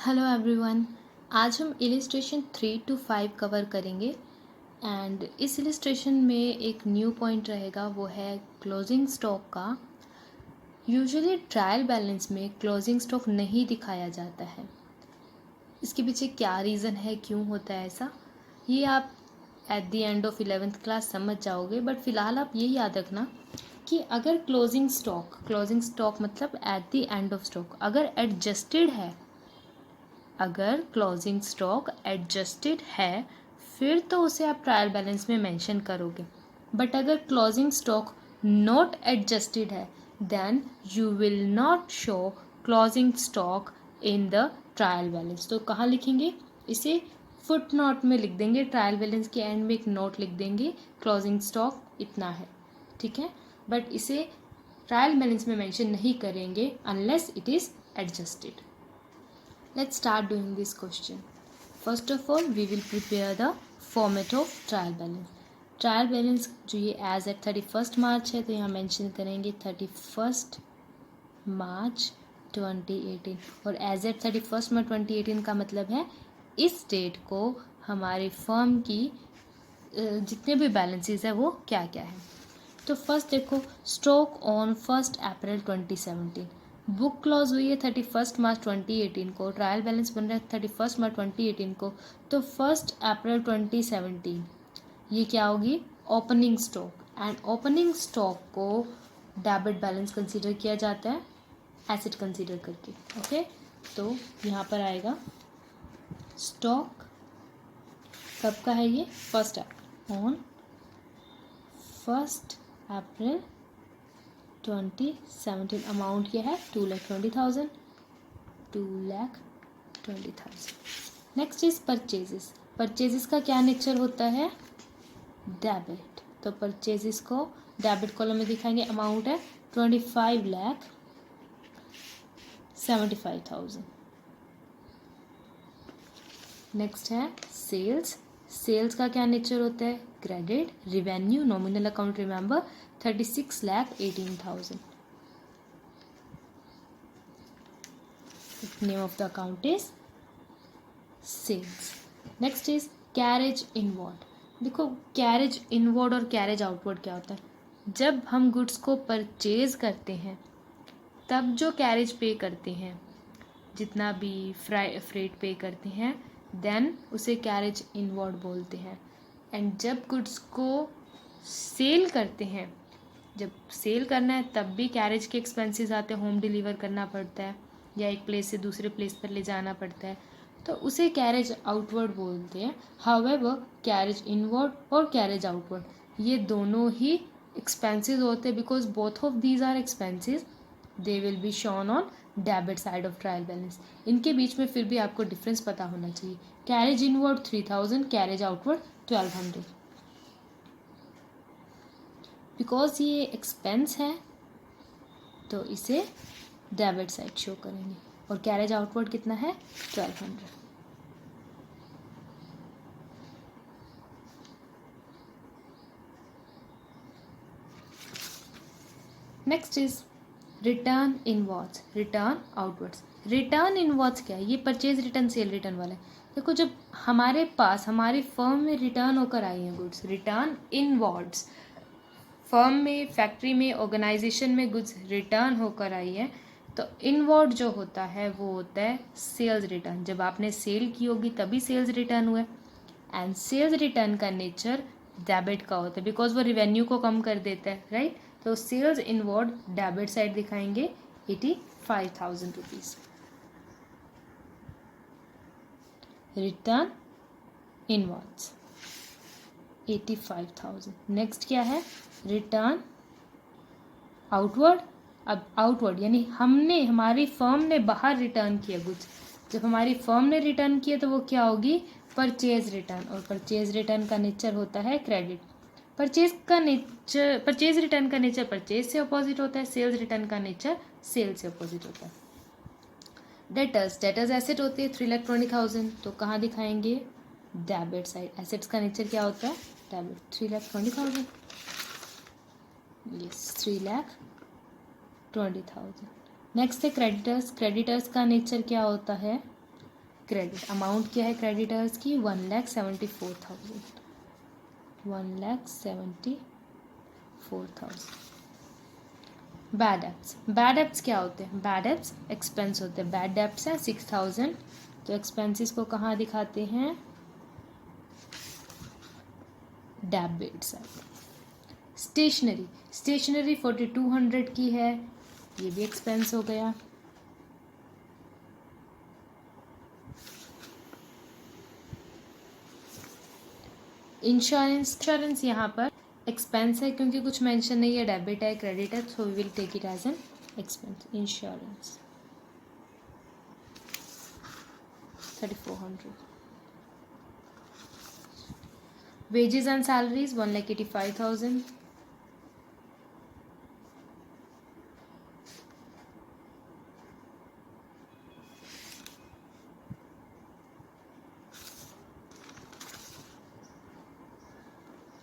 Hello everyone. आज हम illustration 3 to 5 cover करेंगे एंड इस इलिस्ट्रेशन में एक न्यू पॉइंट रहेगा, वो है क्लोजिंग स्टॉक का। यूजुअली ट्रायल बैलेंस में क्लोजिंग स्टॉक नहीं दिखाया जाता है। इसके पीछे क्या रीज़न है, क्यों होता है ऐसा, ये आप at the end of 11th class समझ जाओगे। बट फ़िलहाल आप ये याद रखना कि अगर क्लोजिंग स्टॉक मतलब at the end of stock अगर एडजस्टेड है, अगर क्लोजिंग स्टॉक एडजस्टेड है फिर तो उसे आप ट्रायल बैलेंस में मेंशन करोगे। बट अगर क्लोजिंग स्टॉक नॉट एडजस्टेड है then you will not show closing stock in the trial balance. तो कहाँ लिखेंगे इसे? फुट नोट में लिख देंगे। ट्रायल बैलेंस के एंड में एक नोट लिख देंगे, क्लोजिंग स्टॉक इतना है, ठीक है। बट इसे ट्रायल बैलेंस में मेंशन नहीं करेंगे unless it is adjusted. Let's start doing this question. First of all, we will prepare the format of trial balance. Trial balance जो ये एज एट 31 मार्च है तो यहाँ मेंशन करेंगे 31 मार्च 2018 और एज एट 31 मार्च 2018 का मतलब है इस डेट को हमारे फर्म की जितने भी बैलेंसेस है वो क्या क्या है। तो फर्स्ट देखो, stock on 1 April 2017, book clause हुई है 31 मार्च 2018 को, ट्रायल बैलेंस बन रहा है 31 मार्च 2018 को, तो 1 अप्रैल 2017 ये क्या होगी? Opening stock. And opening stock को डेबिट बैलेंस कंसीडर किया जाता है एसेट कंसीडर करके, ओके। तो यहाँ पर आएगा स्टॉक कब का है ये? 1 अप्रैल, ऑन 1 अप्रैल 2017। अमाउंट क्या है? 2,20,000, 2,20,000। Next is purchases. परचेजेस का क्या नेचर होता है? डेबिट। तो परचेजेस को डेबिट कॉलम में दिखाएंगे। अमाउंट है 25,75,000। नेक्स्ट है सेल्स। सेल्स का क्या नेचर होता है? Credit. Revenue, nominal account remember 36,18,000। Name of the account is sales. Next is carriage inward. देखो कैरेज इनवर्ड और कैरेज आउटवर्ड क्या होता है? जब हम गुड्स को परचेज करते हैं तब जो कैरेज पे करते हैं, जितना भी फ्रेट पे करते हैं, देन उसे कैरेज इनवर्ड बोलते हैं। एंड जब गुड्स को सेल करते हैं, जब सेल करना है तब भी कैरेज के एक्सपेंसेस आते हैं, होम डिलीवर करना पड़ता है या एक प्लेस से दूसरे प्लेस पर ले जाना पड़ता है, तो उसे कैरेज आउटवर्ड बोलते हैं। हाउएवर कैरेज इनवर्ड और कैरेज आउटवर्ड ये दोनों ही एक्सपेंसेस होते हैं, because both of these are expenses, they will be shown on debit side of trial balance. इनके बीच में फिर भी आपको डिफरेंस पता होना चाहिए। Carriage inward 3,000, carriage outward 1,200। Because ये एक्सपेंस है तो इसे डेबिट साइड शो करेंगे। और कैरेज आउटवर्ड कितना है? 1,200। Next is return inwards, return outwards. Return inwards क्या है? ये परचेज रिटर्न, सेल रिटर्न वाला है। देखो जब हमारे पास हमारी फर्म में रिटर्न होकर आई हैं गुड्स, रिटर्न इनवर्ड्स, फर्म में, फैक्ट्री में, ऑर्गेनाइजेशन में गुड्स रिटर्न होकर आई है, तो इनवर्ड जो होता है वो होता है सेल्स रिटर्न। जब आपने सेल की होगी तभी सेल्स रिटर्न हुआ है। एंड सेल्स रिटर्न का नेचर डेबिट का होता है, बिकॉज वो रिवेन्यू को कम कर देता है, राइट। तो सेल्स इनवर्ड डेबिट साइड दिखाएंगे 85,000 रुपीज। Return inwards 85,000। नेक्स्ट क्या है? Return outward. अब आउटवर्ड यानी हमने, हमारी फर्म ने बाहर रिटर्न किया गुड्स। जब हमारी फर्म ने रिटर्न किया तो वो क्या होगी? Purchase return. और परचेज रिटर्न का नेचर होता है क्रेडिट। परचेज रिटर्न का नेचर परचेज से अपोजिट होता है, सेल्स रिटर्न का नेचर सेल से अपोजिट होता है। डेटर्स एसेट होती है 3,20,000, तो कहाँ दिखाएंगे? Debit side. एसेट्स का नेचर क्या होता है? डेबिट। 3,20,000, यस 3,20,000। नेक्स्ट है क्रेडिटर्स। क्रेडिटर्स का नेचर क्या होता है? क्रेडिट। अमाउंट क्या है क्रेडिटर्स की? 1,74,000, 1,74,000। बैड एप्स, बैड एप्स क्या होते हैं? बैड एप्स एक्सपेंस होते हैं। बैड एप्स है 6,000, तो एक्सपेंसेस को कहाँ दिखाते हैं? Debit side. स्टेशनरी, स्टेशनरी 4,200 की है, ये भी एक्सपेंस हो गया। इंश्योरेंस, इंश्योरेंस यहाँ पर एक्सपेंस है क्योंकि कुछ मेंशन नहीं है, डेबिट है क्रेडिट है, so we will take it as an expense. Insurance 3,400। Wages and salaries 1,85,000।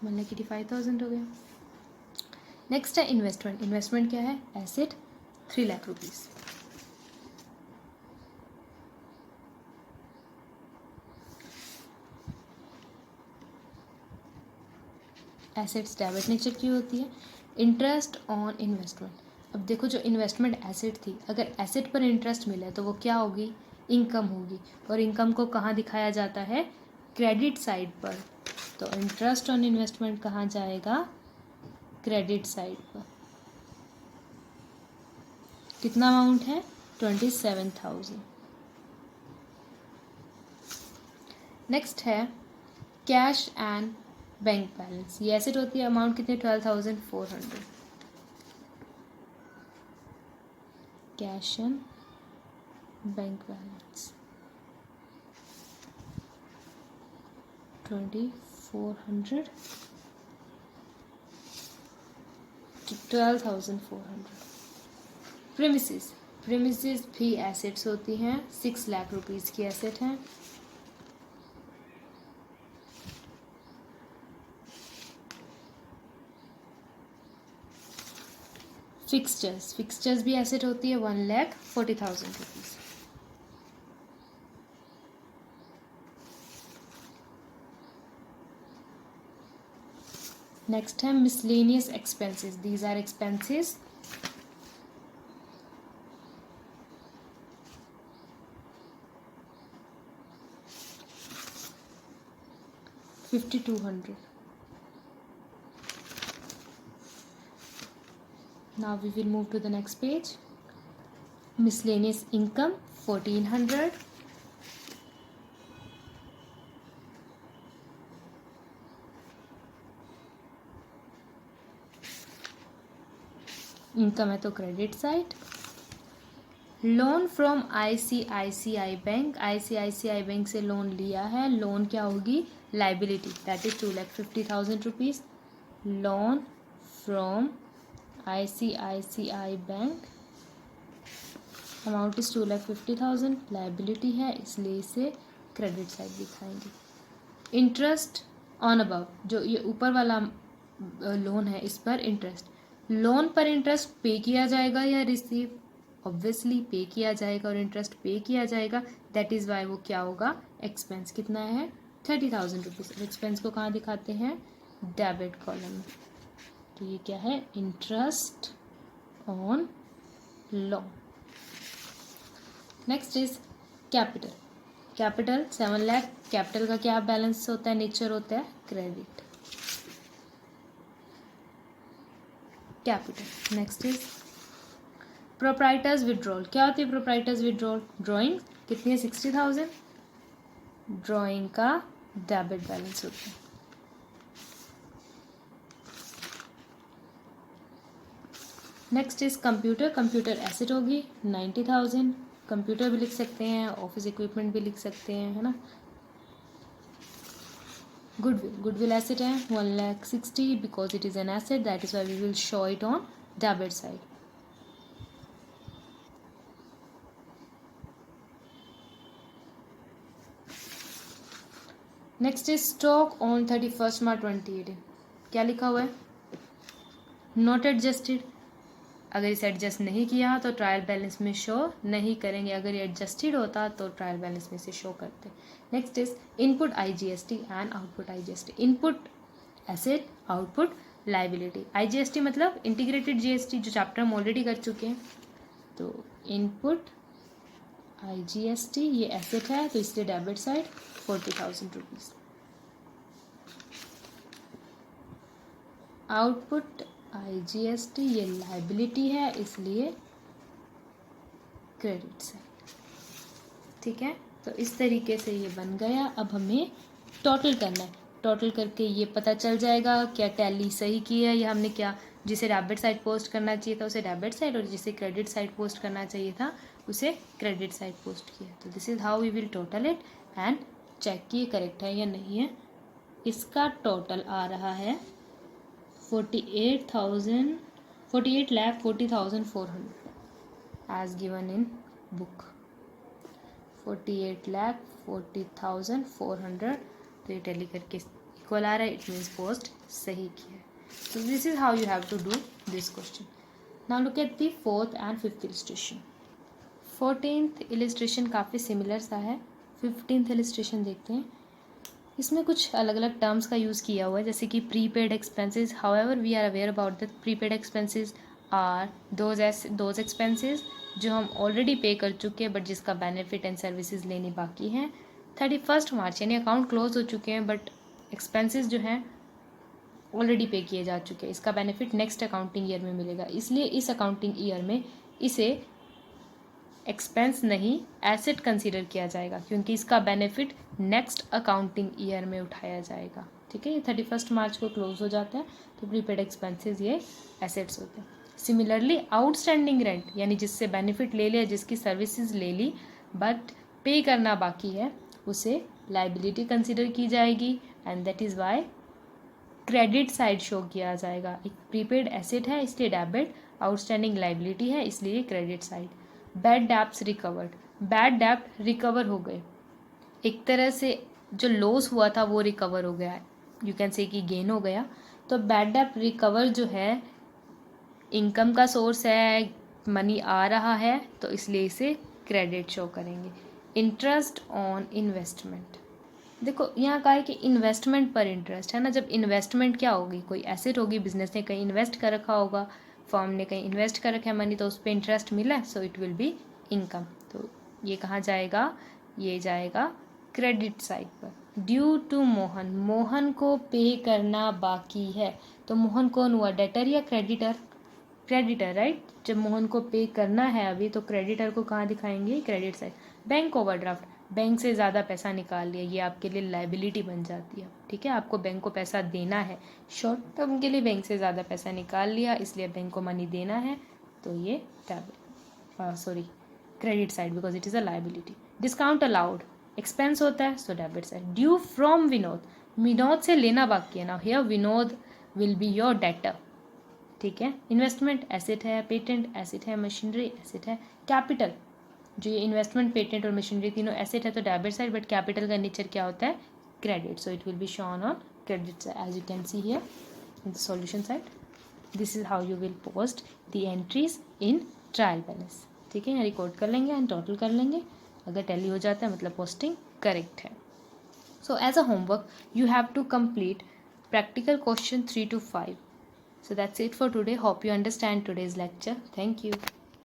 One lakh 85,000 हो गया। नेक्स्ट है इन्वेस्टमेंट। इन्वेस्टमेंट क्या है? Asset 3 lakh rupees. Assets debit nature की होती है। इंटरेस्ट ऑन इन्वेस्टमेंट, अब देखो जो इन्वेस्टमेंट एसेट थी, अगर एसेट पर इंटरेस्ट मिला तो वो क्या होगी? इनकम होगी। और इनकम को कहाँ दिखाया जाता है? क्रेडिट साइड पर। तो इंटरेस्ट ऑन इन्वेस्टमेंट कहाँ जाएगा? क्रेडिट साइड पर। कितना अमाउंट है? 27,000। नेक्स्ट है कैश एंड बैंक बैलेंस। ये एसेट होती है। अमाउंट कितनी? 12,400। Cash and bank balance 2,400 to 12,400। Premises, premises भी एसेट्स होती हैं। 6 लाख रुपीज़ की एसेट हैं। फिक्सचर्स, फिक्सचर्स भी एसेट होती है। 1,40,000 रुपीज़। नेक्स्ट है miscellaneous expenses. These are expenses $5,200। Now we will move to the next page. Miscellaneous income 1,400। Income है तो credit side. Loan from ICICI bank, ICICI bank से loan लिया है। लोन क्या होगी? Liability, that is 2,50,000 rupees. Loan from ICICI bank, amount is 2,50,000। Liability है इसलिए इसे क्रेडिट साइड दिखाएंगे। इंटरेस्ट ऑन अबव, जो ये ऊपर वाला लोन है इस पर इंटरेस्ट। लोन पर इंटरेस्ट पे किया जाएगा या रिसीव? ऑब्वियसली पे किया जाएगा और इंटरेस्ट पे किया जाएगा, दैट इज़ वाई वो क्या होगा? एक्सपेंस। कितना है? 30,000 रुपीज़। एक्सपेंस को कहाँ दिखाते हैं? डेबिट कॉलम में। तो ये क्या है? Interest on loan. Next is capital. Capital 7 lakh. Capital का क्या बैलेंस होता है? नेचर होता है credit. Capital. Next is proprietors withdrawal. क्या होती है प्रोप्राइटर्स विड्रॉल? ड्राइंग। कितनी है? 60,000। ड्राइंग का डेबिट बैलेंस होता है। Next is computer. Computer asset होगी 90,000। कंप्यूटर भी लिख सकते हैं, ऑफिस इक्विपमेंट भी लिख सकते हैं, है ना। गुडविल, गुडविल एसेट है 1,60,000 because it is an asset, that is why we will show it on debit side. Next is stock on 31 March 2018। क्या लिखा हुआ है? Not adjusted. अगर इसे एडजस्ट नहीं किया तो ट्रायल बैलेंस में शो नहीं करेंगे, अगर ये एडजस्टेड होता तो ट्रायल बैलेंस में से शो करते। Next is input IGST and output IGST। Input asset, output liability. IGST मतलब इंटीग्रेटेड GST, जो चैप्टर हम ऑलरेडी कर चुके हैं। तो इनपुट IGST ये एसेट है तो इसलिए debit side 40,000 rupees. Output IGST ये लाइबिलिटी है इसलिए क्रेडिट साइड। ठीक है, तो इस तरीके से ये बन गया। अब हमें टोटल करना है। टोटल करके ये पता चल जाएगा क्या टैली सही की है या हमने क्या, जिसे डेबिट साइड पोस्ट करना चाहिए था उसे डेबिट साइड, और जिसे क्रेडिट साइड पोस्ट करना चाहिए था उसे क्रेडिट साइड पोस्ट किया। तो this is how we will total it and check कि ये करेक्ट है या नहीं है। इसका टोटल आ रहा है 48,40,400 as given in book। 48,40,400 तो ये टैली करके इक्वल आ रहा है, इट मीन्स पोस्ट सही किया है। So this is how you have to do this question. Now look at the 4th and 5th illustration. 14th illustration काफ़ी सिमिलर सा है। 15th illustration देखते हैं। इसमें कुछ अलग अलग टर्म्स का यूज़ किया हुआ है, जैसे कि prepaid expenses. However we are aware about that prepaid expenses are those expenses जो हम ऑलरेडी पे कर चुके हैं बट जिसका बेनिफिट एंड सर्विसेज लेनी बाकी हैं। 31 मार्च यानी अकाउंट क्लोज हो चुके हैं बट एक्सपेंसेस जो हैं ऑलरेडी पे किए जा चुके हैं। इसका बेनिफिट नेक्स्ट अकाउंटिंग ईयर में मिलेगा, इसलिए इस अकाउंटिंग ईयर में इसे एक्सपेंस नहीं एसेट कंसीडर किया जाएगा क्योंकि इसका बेनिफिट नेक्स्ट अकाउंटिंग ईयर में उठाया जाएगा। ठीक है, ये 31 मार्च को क्लोज हो जाता है तो प्रीपेड एक्सपेंसेस ये एसेट्स होते हैं। सिमिलरली आउटस्टैंडिंग रेंट यानी जिससे बेनिफिट ले लिया, जिसकी सर्विसेज ले ली बट पे करना बाकी है, उसे लाइबिलिटी कंसीडर की जाएगी and that is why credit side show किया जाएगा। एक प्रीपेड एसेट है इसलिए डेबिट, आउटस्टैंडिंग लाइबिलिटी है इसलिए credit side. Bad debts recovered, bad डेब्ट रिकवर हो गए, एक तरह से जो लॉस हुआ था वो रिकवर हो गया है, यू कैन से कि गेन हो गया। तो बैड डेब्ट रिकवर जो है इनकम का सोर्स है, मनी आ रहा है तो इसलिए इसे क्रेडिट शो करेंगे। इंटरेस्ट ऑन इन्वेस्टमेंट, देखो यहाँ कहा है कि इन्वेस्टमेंट पर इंटरेस्ट है ना। जब इन्वेस्टमेंट क्या होगी, कोई एसेट होगी, बिजनेस ने कहीं इन्वेस्ट कर रखा होगा, फर्म ने कहीं इन्वेस्ट कर रखा है मनी, तो उस पर इंटरेस्ट मिला so it will be income. तो ये कहाँ जाएगा, ये जाएगा क्रेडिट साइड पर। ड्यू टू मोहन, मोहन को पे करना बाकी है। तो मोहन कौन हुआ, डेटर या क्रेडिटर? Creditor, right. जब मोहन को पे करना है अभी तो क्रेडिटर को कहाँ दिखाएंगे, credit side. Bank overdraft, bank से ज़्यादा पैसा निकाल लिया, ये आपके लिए लाइबिलिटी बन जाती है। ठीक है, आपको बैंक को पैसा देना है, शॉर्ट टर्म के लिए बैंक से ज़्यादा पैसा निकाल लिया इसलिए बैंक को मनी देना है तो ये credit side because it is a liability. Discount allowed, expense होता है so debit side. Due from Vinod, Vinod से लेना बाकी है ना, here Vinod will be your debtor. ठीक है, इन्वेस्टमेंट एसेट है, पेटेंट एसेट है, मशीनरी एसेट है, कैपिटल जो ये इन्वेस्टमेंट, पेटेंट और मशीनरी तीनों एसेट है तो डेबिट साइड, बट कैपिटल का नेचर क्या होता है, credit, so it will be shown on credit side as you can see here in the solution side. This is how you will post the entries in trial balance. ठीक है, यहाँ record कर लेंगे and total कर लेंगे, अगर tally हो जाता है मतलब पोस्टिंग करेक्ट है। So as a homework you have to complete practical question 3 to 5. So that's it for today. Hope you understand today's lecture. Thank you.